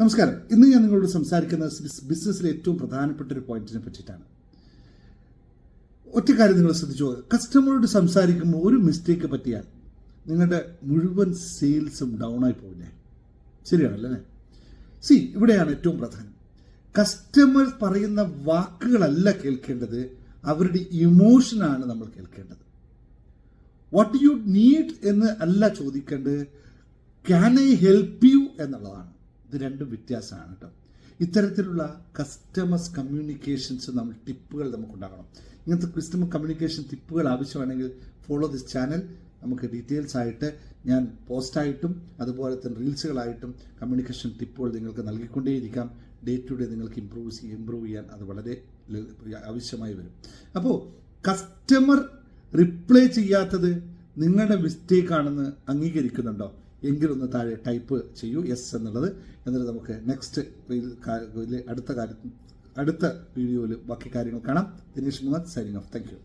നമസ്കാരം. ഇന്ന് ഞാൻ നിങ്ങളോട് സംസാരിക്കുന്നത് ബിസിനസ്സിലെ ഏറ്റവും പ്രധാനപ്പെട്ട ഒരു പോയിന്റിനെ പറ്റിയിട്ടാണ്. ഒറ്റ കാര്യം നിങ്ങൾ ശ്രദ്ധിച്ചു. കസ്റ്റമറോട് സംസാരിക്കുമ്പോൾ ഒരു മിസ്റ്റേക്ക് പറ്റിയാൽ നിങ്ങളുടെ മുഴുവൻ സെയിൽസും ഡൗൺ ആയി പോകില്ലേ? ശരിയാണല്ലേ? ഇവിടെയാണ് ഏറ്റവും പ്രധാനം. കസ്റ്റമർ പറയുന്ന വാക്കുകളല്ല കേൾക്കേണ്ടത്, അവരുടെ ഇമോഷനാണ് നമ്മൾ കേൾക്കേണ്ടത്. വാട്ട് യു നീഡ് എന്ന് അല്ല ചോദിക്കേണ്ടത്, ക്യാൻ ഐ ഹെൽപ്പ് യു എന്നുള്ളതാണ്. ഇത് രണ്ടും വ്യത്യാസമാണ് കേട്ടോ. ഇത്തരത്തിലുള്ള കസ്റ്റമേഴ്സ് കമ്മ്യൂണിക്കേഷൻസ് ടിപ്പുകൾ നമുക്കുണ്ടാകണം. ഇങ്ങനത്തെ കസ്റ്റമർ കമ്മ്യൂണിക്കേഷൻ ടിപ്പുകൾ ആവശ്യമാണെങ്കിൽ ഫോളോ ദിസ് ചാനൽ. നമുക്ക് ഡീറ്റെയിൽസ് ആയിട്ട് ഞാൻ പോസ്റ്റായിട്ടും അതുപോലെ തന്നെ റീൽസുകളായിട്ടും കമ്മ്യൂണിക്കേഷൻ ടിപ്പുകൾ നിങ്ങൾക്ക് നൽകിക്കൊണ്ടേയിരിക്കാം. ഡേ ടു ഡേ നിങ്ങൾക്ക് ഇമ്പ്രൂവ് ചെയ്യാൻ അത് വളരെ ആവശ്യമായി വരും. അപ്പോൾ കസ്റ്റമർ റിപ്ലൈ ചെയ്യാത്തത് നിങ്ങളുടെ മിസ്റ്റേക്ക് ആണെന്ന് അംഗീകരിക്കുന്നുണ്ടോ? എങ്കിലൊന്ന് താഴെ ടൈപ്പ് ചെയ്യൂ യെസ് എന്നുള്ളത്. എന്നിട്ട് നമുക്ക് നെക്സ്റ്റ് അടുത്ത വീഡിയോയിൽ ബാക്കി കാര്യങ്ങൾ കാണാം. Dinesh Muhammad signing off. Thank U.